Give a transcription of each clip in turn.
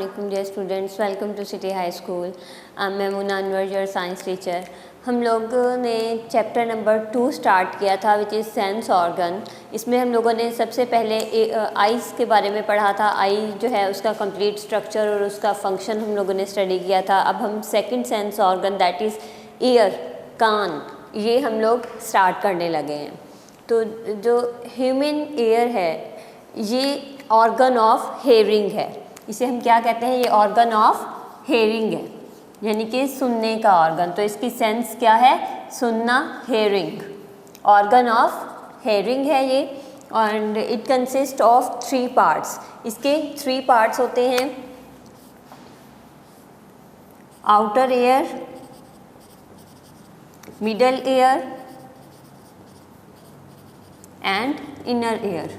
Assalamualaikum dear students, welcome to City High School. मैं मुना Anwar, your science teacher. हम लोगों ने चैप्टर नंबर 2 स्टार्ट किया था विच इज़ सेंस ऑर्गन। इसमें हम लोगों ने सबसे पहले आइज़ के बारे में पढ़ा था। आई जो है उसका कंप्लीट स्ट्रक्चर और उसका फंक्शन हम लोगों ने स्टडी किया था। अब हम second sense organ that is ear, कान, ये हम लोग स्टार्ट करने लगे हैं। तो जो ह्यूमन ईयर है ये ऑर्गन ऑफ हेयरिंग है। इसे हम क्या कहते हैं? ये ऑर्गन ऑफ हेयरिंग है, यानी कि सुनने का ऑर्गन। तो इसकी सेंस क्या है? सुनना, हेयरिंग, ऑर्गन ऑफ हेयरिंग है ये। And it consist of 3 parts. इसके 3 पार्ट्स होते हैं, outer ear, middle ear and inner ear.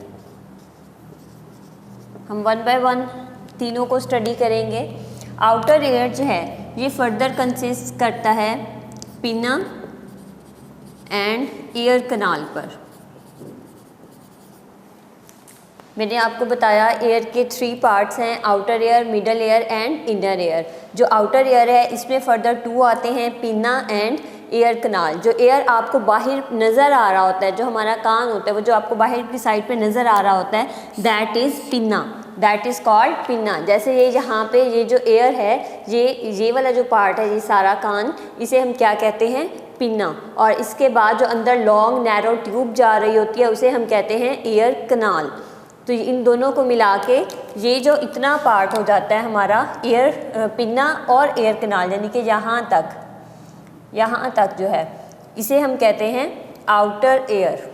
हम 1 बाय 1 तीनों को स्टडी करेंगे। आउटर ईयर जो है ये फर्दर कंसिस्ट करता है पिना एंड ईयर कनाल पर। मैंने आपको बताया ईयर के 3 पार्ट्स हैं, outer ear, middle ear and inner ear. जो आउटर ईयर है इसमें फर्दर 2 आते हैं, पिना एंड ईयर कनाल। जो एयर आपको बाहर नज़र आ रहा होता है, जो हमारा कान होता है, वो जो आपको बाहर की साइड पे नज़र आ रहा होता है, दैट इज़ पिना, दैट इज़ कॉल्ड पिना। जैसे ये यहाँ पे ये जो एयर है, ये वाला जो पार्ट है, ये सारा कान, इसे हम क्या कहते हैं? पिना। और इसके बाद जो अंदर लॉन्ग नैरो ट्यूब जा रही होती है उसे हम कहते हैं ईयर कनाल। तो इन दोनों को मिला के ये जो इतना पार्ट हो जाता है हमारा ईयर, पिना और ईयर कनाल, यानी कि यहाँ तक जो है, इसे हम कहते हैं आउटर ईयर।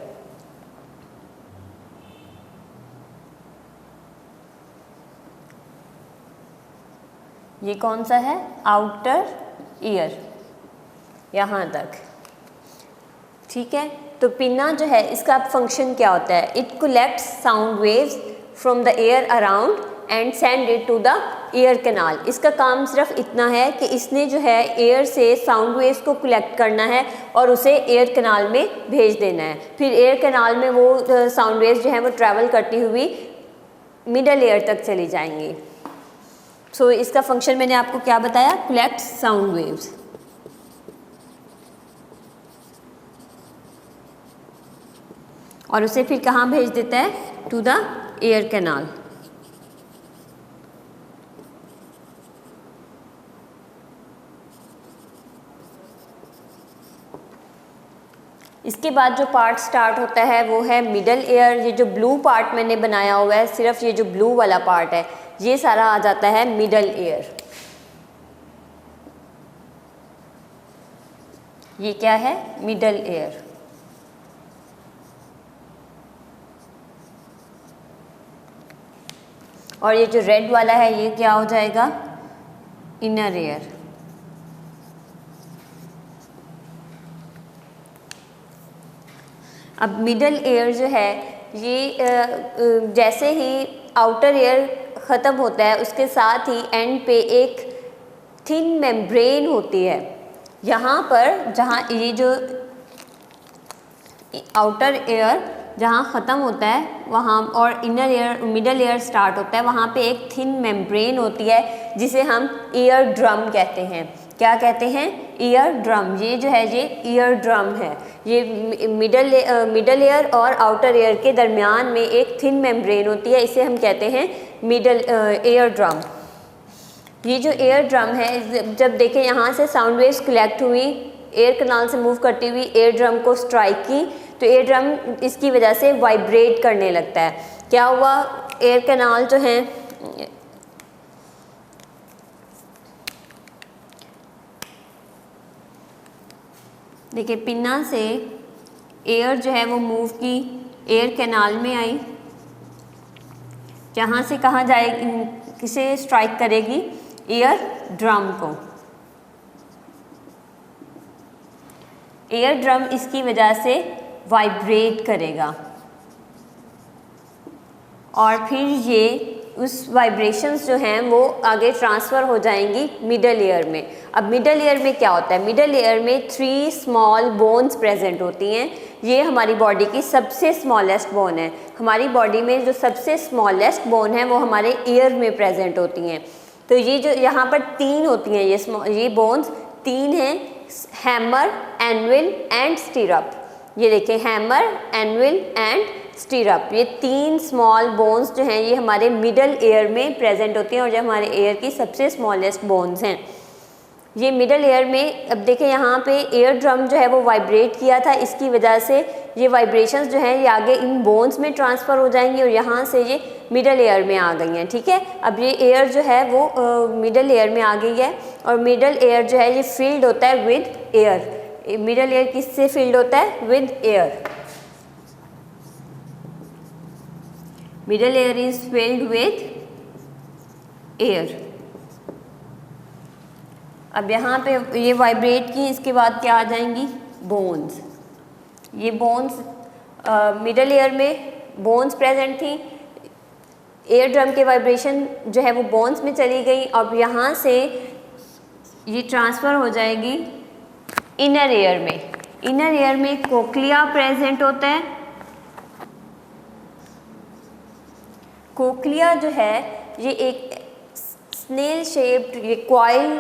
ये कौन सा है? आउटर ईयर, यहाँ तक। ठीक है, तो पिना जो है इसका फंक्शन क्या होता है? It collects sound waves from the air around and send it to the ear canal. इसका काम सिर्फ इतना है कि इसने जो है एयर से साउंड वेव्स को कलेक्ट करना है और उसे एयर कनाल में भेज देना है। फिर एयर कनाल में वो साउंड वेव्स जो है वो ट्रैवल करती हुई मिडल ईयर तक चली जाएंगी। सो इसका फंक्शन मैंने आपको क्या बताया? Collect sound waves. और उसे फिर कहाँ भेज देता है? To the air canal. इसके बाद जो पार्ट स्टार्ट होता है वो है मिडल ईयर। ये जो ब्लू पार्ट मैंने बनाया हुआ है, सिर्फ ये जो ब्लू वाला पार्ट है, ये सारा आ जाता है मिडल ईयर। ये क्या है? Middle ear. और ये जो रेड वाला है ये क्या हो जाएगा? Inner ear. अब मिडल ईयर जो है ये जैसे ही आउटर ईयर ख़त्म होता है उसके साथ ही एंड पे एक थिन मेम्ब्रेन होती है। यहाँ पर जहाँ ये जो आउटर ईयर जहाँ ख़त्म होता है वहाँ और inner ear, middle ear start होता है, वहाँ पे एक थिन मेम्ब्रेन होती है जिसे हम ईयर ड्रम कहते हैं। क्या कहते हैं? Ear drum. ये जो है ये ईयर ड्रम है। ये मिडल ईयर और आउटर ईयर के दरमियान में एक थिन मेम्ब्रेन होती है, इसे हम कहते हैं मिडल ईयर ड्रम। ये जो ईयर ड्रम है, जब देखें यहाँ से साउंड वेव्स कलेक्ट हुई, एयर कनाल से मूव करती हुई एयर ड्रम को स्ट्राइक की, तो एयर ड्रम इसकी वजह से वाइब्रेट करने लगता है। क्या हुआ? एयर कनाल जो है देखिए, पिना से एयर जो है वो मूव की, एयर कैनाल में आई, जहाँ से कहाँ जाएगी, किसे स्ट्राइक करेगी? एयर ड्रम को। एयर ड्रम इसकी वजह से वाइब्रेट करेगा और फिर ये उस वाइब्रेशंस जो हैं वो आगे ट्रांसफ़र हो जाएंगी मिडल ईयर में। अब मिडल ईयर में क्या होता है? मिडल ईयर में 3 स्मॉल बोन्स प्रेजेंट होती हैं। ये हमारी बॉडी की सबसे स्मॉलेस्ट बोन है। हमारी बॉडी में जो सबसे स्मॉलेस्ट बोन है वो हमारे ईयर में प्रेजेंट होती हैं। तो ये जो यहाँ पर 3 होती हैं, ये बोन्स 3 हैं, हैमर, एनविल एंड स्टीरअप। ये देखें, हैमर, एनविल एंड स्टीरअप, ये 3 स्मॉल बोन्स जो हैं ये हमारे मिडल ईयर में प्रेजेंट होती हैं और जो हमारे ईयर की सबसे स्मॉलेस्ट बोन्स हैं। ये मिडल ईयर में, अब देखें यहाँ पे एयर ड्रम जो है वो वाइब्रेट किया था, इसकी वजह से ये वाइब्रेशंस जो हैं ये आगे इन बोन्स में ट्रांसफ़र हो जाएंगी और यहाँ से ये मिडल ईयर में आ गई हैं। ठीक है, अब ये एयर जो है वो मिडल ईयर में आ गई है और मिडल ईयर जो है ये फील्ड होता है विद एयर। मिडल ईयर किससे फील्ड होता है? With air. Middle ear is field with air. अब यहाँ पे ये वाइब्रेट की, इसके बाद क्या आ जाएंगी? बोन्स। ये बोन्स मिडल ईयर में बोन्स प्रेजेंट थी, एयर ड्रम के वाइब्रेशन जो है वो बोन्स में चली गई। अब यहाँ से ये ट्रांसफ़र हो जाएगी इनर ईयर में। इनर ईयर में कोक्लिया प्रेजेंट होता है। कोक्लिया जो है ये एक स्नेल शेप्ड, ये कॉइल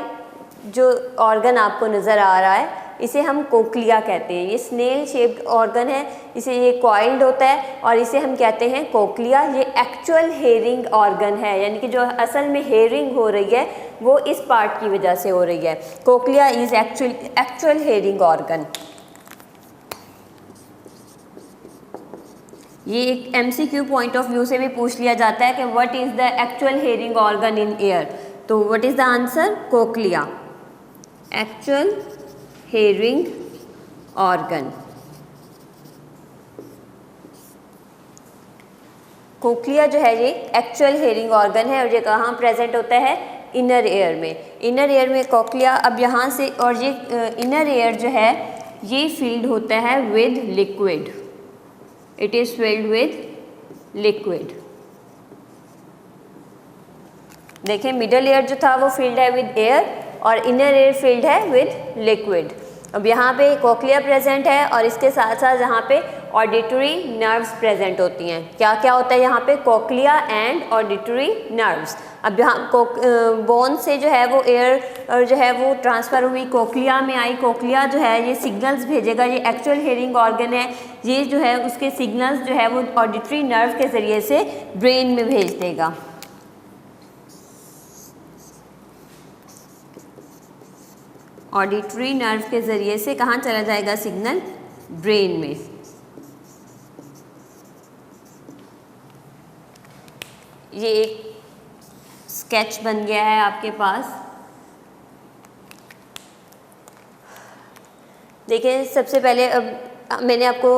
जो ऑर्गन आपको नज़र आ रहा है इसे हम कोक्लिया कहते हैं। ये स्नेल शेप्ड ऑर्गन है, इसे ये कॉइल्ड होता है और इसे हम कहते हैं कोक्लिया। ये एक्चुअल हेयरिंग ऑर्गन है, यानी कि जो असल में हेयरिंग हो रही है वो इस पार्ट की वजह से हो रही है। Cochlea is actual hearing organ. ये एक MCQ पॉइंट ऑफ व्यू से भी पूछ लिया जाता है कि what is the actual hearing organ in ear, तो what is the answer? Cochlea, actual hearing organ. Cochlea जो है ये एक्चुअल हेयरिंग ऑर्गन है और ये कहाँ प्रेजेंट होता है? इनर ईयर में। इनर ईयर में कोक्लिया, अब यहाँ से, और ये इनर ईयर जो है ये फील्ड होता है with liquid. It is field with liquid. देखें, मिडल ईयर जो था वो फील्ड है विद एयर और इनर ईयर फील्ड है विद लिक्विड। अब यहाँ पे कोक्लिया प्रेजेंट है और इसके साथ साथ यहाँ पे ऑडिटरी नर्व्स प्रेजेंट होती हैं। क्या क्या होता है यहाँ पे? Cochlea and auditory nerves. अब यहाँ बोन से जो है वो एयर जो है वो ट्रांसफ़र हुई, कोक्लिया में आई। कोक्लिया जो है ये सिग्नल्स भेजेगा, ये एक्चुअल हेयरिंग ऑर्गन है। ये जो है उसके सिग्नल्स जो है वो ऑडिटरी नर्व के ज़रिए से ब्रेन में भेज देगा। ऑडिटरी नर्व के ज़रिए से कहाँ चला जाएगा सिग्नल? ब्रेन में। ये एक स्केच बन गया है आपके पास। देखिए, सबसे पहले अब मैंने आपको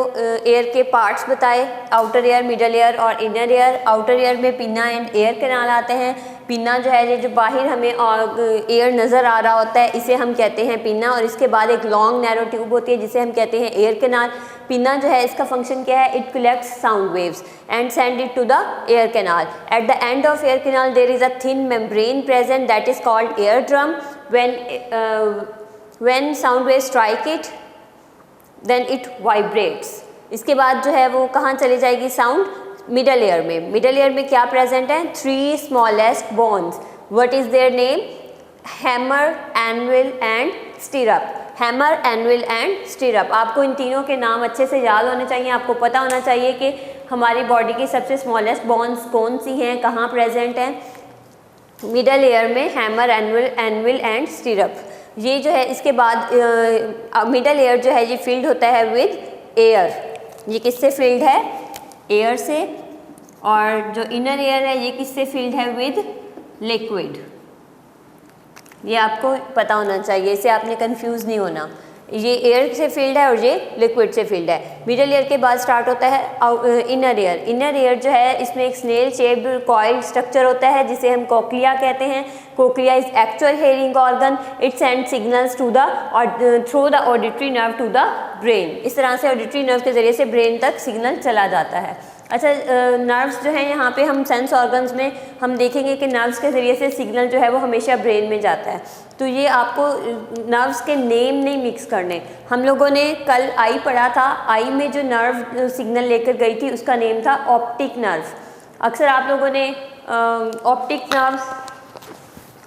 एयर के पार्ट्स बताए, आउटर एयर, मिडल एयर और इनर एयर। आउटर एयर में पिन्ना एंड एयर कैनाल आते हैं। पिन्ना जो है ये जो बाहर हमें एयर नज़र आ रहा होता है इसे हम कहते हैं पिन्ना, और इसके बाद एक लॉन्ग नैरो ट्यूब होती है जिसे हम कहते हैं एयर कैनाल। पिन्ना जो है इसका फंक्शन क्या है? It collects sound waves and send it to the air canal. At the end of ear canal there is a thin membrane present that is called ear drum. When sound wave strike it then it vibrates. इसके बाद जो है वो कहाँ चली जाएगी sound? Middle ear में। Middle ear में क्या प्रेजेंट है? 3 smallest bones. What is their name? Hammer, anvil and stirrup. Hammer, anvil and स्टीरअप। आपको इन तीनों के नाम अच्छे से याद होने चाहिए। आपको पता होना चाहिए कि हमारी बॉडी की सबसे स्मॉलेस्ट बोन्स कौन सी हैं, कहाँ प्रेजेंट हैं। मिडल एयर में हैमर, एनविल एंड स्टीरअप। ये जो है इसके बाद मिडल एयर जो है ये फील्ड होता है विद एयर। ये किससे फील्ड है? एयर से। और जो इनर एयर है ये किससे फील्ड है? With liquid. ये आपको पता होना चाहिए, इससे आपने कंफ्यूज नहीं होना। ये एयर से फील्ड है और ये लिक्विड से फील्ड है। मिडल एयर के बाद स्टार्ट होता है इनर एयर। इनर एयर जो है इसमें एक स्नेल शेप्ड कॉइल स्ट्रक्चर होता है जिसे हम कोक्लिया कहते हैं। Cochlea is actual hearing organ. It send signals to the through the auditory nerve to the brain. इस तरह से ऑडिटरी नर्व के ज़रिए से ब्रेन तक सिग्नल चला जाता है। अच्छा, नर्व्स जो हैं यहाँ पे हम सेंस ऑर्गन्स में हम देखेंगे कि नर्व्स के ज़रिए से सिग्नल जो है वो हमेशा ब्रेन में जाता है। तो ये आपको नर्व्स के नेम नहीं मिक्स करने। हम लोगों ने कल आई पढ़ा था, आई में जो नर्व सिग्नल लेकर गई थी उसका नेम था ऑप्टिक नर्व। अक्सर आप लोगों ने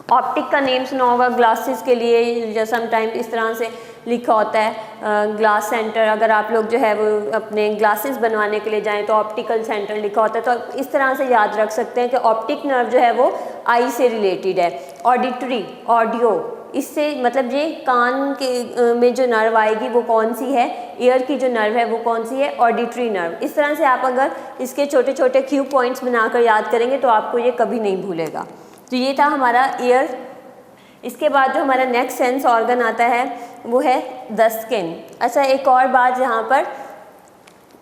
ऑप्टिक का नेम सुना होगा, ग्लासेस के लिए या समटाइम इस तरह से लिखा होता है ग्लास सेंटर। अगर आप लोग जो है वो अपने ग्लासेस बनवाने के लिए जाएं तो ऑप्टिकल सेंटर लिखा होता है। तो इस तरह से याद रख सकते हैं कि ऑप्टिक नर्व जो है वो आई से रिलेटेड है। ऑडिटरी, ऑडियो, इससे मतलब ये कान के में जो नर्व आएगी वो कौन सी है, ईयर की जो नर्व है वो कौन सी है, ऑडिटरी नर्व। इस तरह से आप अगर इसके छोटे छोटे क्यू पॉइंट्स बनाकर याद करेंगे तो आपको ये कभी नहीं भूलेगा। तो ये था हमारा ईयर। इसके बाद जो हमारा नेक्स्ट सेंस ऑर्गन आता है वो है द स्किन। अच्छा, एक और बात यहाँ पर,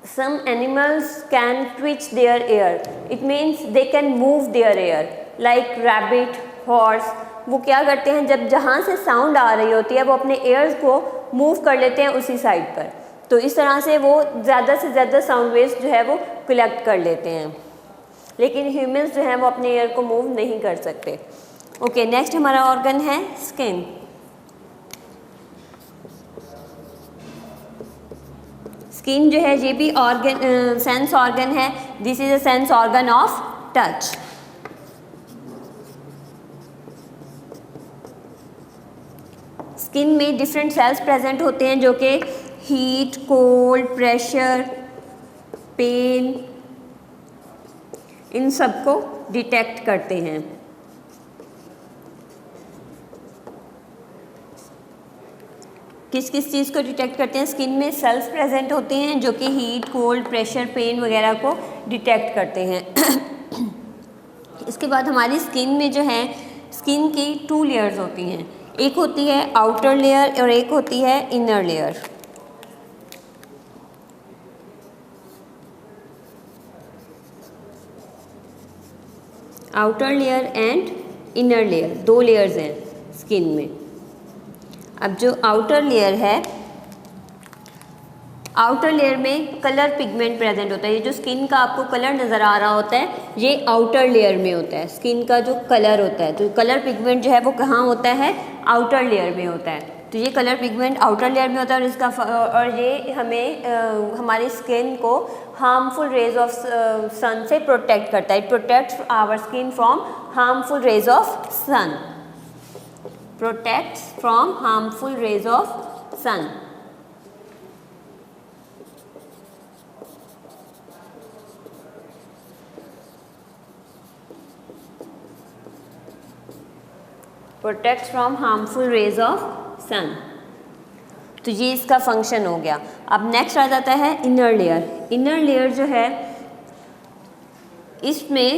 some animals can twitch their ear, it means they can move their ear, like rabbit, horse। वो क्या करते हैं, जब जहाँ से साउंड आ रही होती है वो अपने ears को मूव कर लेते हैं उसी साइड पर। तो इस तरह से वो ज़्यादा से ज़्यादा साउंड वेव्स जो है वो कलेक्ट कर लेते हैं, लेकिन ह्यूमंस जो हैं वो अपने ईयर को मूव नहीं कर सकते। ओके, नेक्स्ट हमारा ऑर्गन है स्किन। स्किन जो है ये भी ऑर्गन, सेंस ऑर्गन है। This is a sense organ of touch. Skin में डिफरेंट सेल्स प्रेजेंट होते हैं जो कि हीट, कोल्ड, प्रेशर, पेन, इन सब को डिटेक्ट करते हैं। किस किस चीज़ को डिटेक्ट करते हैं? स्किन में सेल्स प्रेजेंट होते हैं जो कि हीट, कोल्ड, प्रेशर, पेन वगैरह को डिटेक्ट करते हैं। इसके बाद हमारी स्किन में जो है, स्किन की 2 लेयर्स होती हैं। एक होती है आउटर लेयर और एक होती है inner layer. Outer layer and inner layer, 2 layers हैं स्किन में। अब जो आउटर लेयर है, आउटर लेयर में कलर पिगमेंट प्रेजेंट होता है। ये जो स्किन का आपको कलर नज़र आ रहा होता है ये आउटर लेयर में होता है, स्किन का जो कलर होता है। तो कलर पिगमेंट जो है वो कहाँ होता है? आउटर लेयर में होता है। तो ये कलर पिगमेंट आउटर लेयर में होता है और इसका और ये हमें हमारी स्किन को हार्मफुल रेज ऑफ सन से प्रोटेक्ट करता है। It protects our skin from harmful rays of sun. protects from harmful rays of sun। protects from harmful rays of sun। तो ये इसका फंक्शन हो गया। अब नेक्स्ट आ जाता है इनर लेयर। इनर लेयर जो है इसमें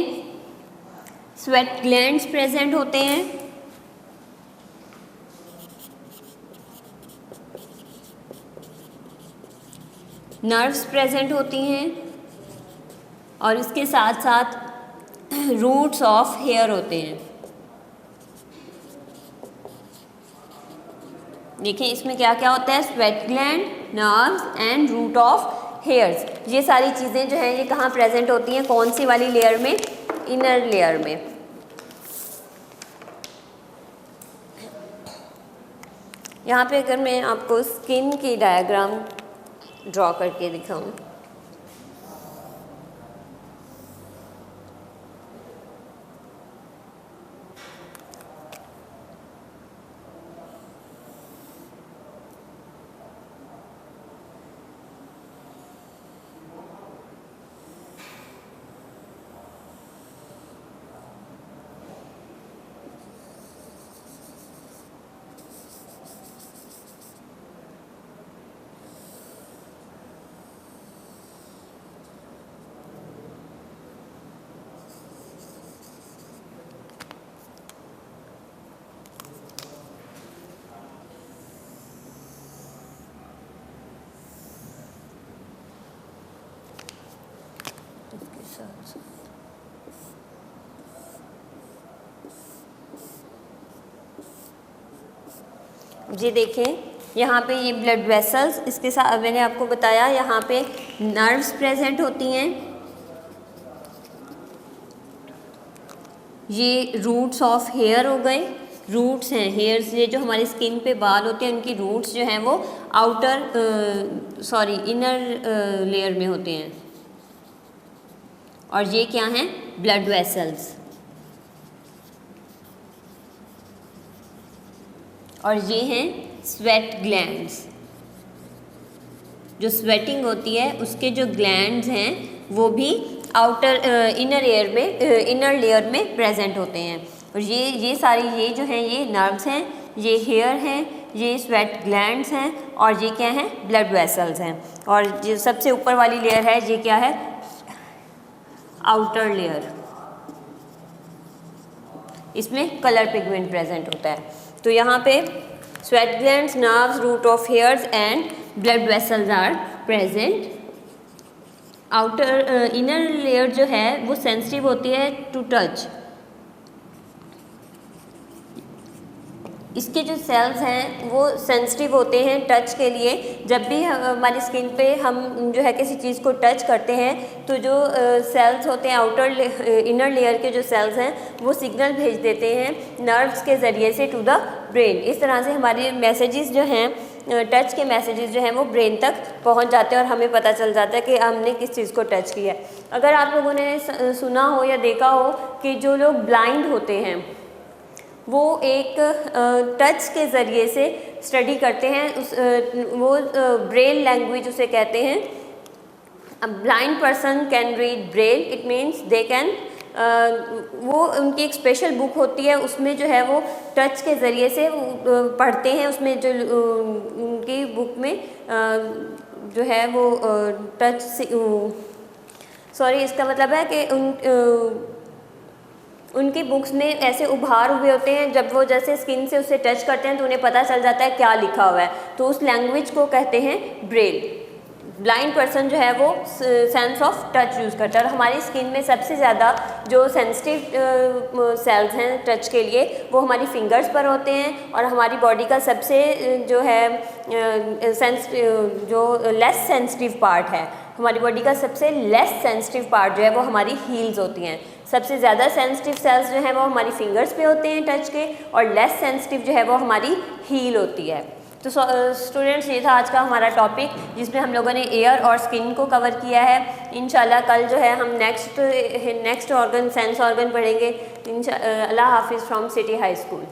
स्वेट ग्लैंड्स प्रेजेंट होते हैं, नर्व्स प्रेजेंट होती हैं और इसके साथ साथ रूट्स ऑफ हेयर होते हैं। देखिए इसमें क्या क्या होता है? Sweat gland, nerves and root of hairs. ये सारी चीज़ें जो हैं ये कहाँ प्रेजेंट होती हैं? कौन सी वाली लेयर में? इनर लेयर में। यहाँ पे अगर मैं आपको स्किन की डायग्राम ड्रॉ करके दिखाऊं, ये देखें यहाँ पे ये ब्लड वेसल्स, इसके साथ मैंने आपको बताया यहाँ पे नर्व्स प्रेजेंट होती हैं। ये रूट्स ऑफ हेयर हो गए, रूट्स हैं हेयर्स, ये जो हमारी स्किन पे बाल होते हैं उनकी रूट्स जो हैं वो इनर लेयर में होते हैं। और ये क्या हैं? Blood vessels. और ये हैं स्वेट ग्लैंड्स। जो स्वेटिंग होती है उसके जो ग्लैंड्स हैं वो भी इनर लेयर में प्रेजेंट होते हैं। और ये सारी ये जो हैं ये नर्व्स हैं, ये हेयर हैं, ये स्वेट ग्लैंड्स हैं और ये क्या हैं, ब्लड वेसल्स हैं। और जो सबसे ऊपर वाली लेयर है ये क्या है, आउटर लेयर, इसमें कलर पिगमेंट प्रेजेंट होता है। तो यहाँ पे sweat glands, nerves, root of hairs and blood vessels are present. Outer inner layer जो है वो सेंसिटिव होती है टू टच। इसके जो सेल्स हैं वो सेंसिटिव होते हैं टच के लिए। जब भी हमारी स्किन पे हम जो है किसी चीज़ को टच करते हैं तो जो सेल्स होते हैं इनर लेयर के जो सेल्स हैं वो सिग्नल भेज देते हैं नर्व्स के ज़रिए से टू द ब्रेन। इस तरह से हमारे मैसेजेस जो हैं, टच के मैसेजेस जो हैं वो ब्रेन तक पहुंच जाते हैं और हमें पता चल जाता है कि हमने किस चीज़ को टच किया है। अगर आप लोगों ने सुना हो या देखा हो कि जो लोग ब्लाइंड होते हैं वो एक टच के ज़रिए से स्टडी करते हैं, वो ब्रेल लैंग्वेज उसे कहते हैं। Blind person can read Braille, it means they can, वो उनकी एक स्पेशल बुक होती है उसमें जो है वो टच के ज़रिए से पढ़ते हैं। उसमें जो उनकी बुक में जो है वो इसका मतलब है कि उनकी बुक्स में ऐसे उभार हुए होते हैं, जब वो जैसे स्किन से उसे टच करते हैं तो उन्हें पता चल जाता है क्या लिखा हुआ है, तो उस लैंग्वेज को कहते हैं ब्रेल। ब्लाइंड पर्सन जो है वो सेंस ऑफ टच यूज़ करता है। और हमारी स्किन में सबसे ज़्यादा जो सेंसिटिव सेल्स हैं टच के लिए वो हमारी फिंगर्स पर होते हैं। और हमारी बॉडी का सबसे जो है जो लेस सेंसिटिव पार्ट है, हमारी बॉडी का सबसे लेस सेंसिटिव पार्ट जो है वो हमारी हील्स होती हैं। सबसे ज़्यादा सेंसिटिव सेल्स जो हैं वो हमारी फिंगर्स पे होते हैं टच के, और लेस सेंसिटिव जो है वो हमारी हील होती है। तो स्टूडेंट्स, ये था आज का हमारा टॉपिक जिसमें हम लोगों ने एयर और स्किन को कवर किया है। इंशाल्लाह कल जो है हम नेक्स्ट ऑर्गन, सेंस ऑर्गन पढ़ेंगे। अल्लाह हाफिज़ फ्रॉम सिटी हाई स्कूल।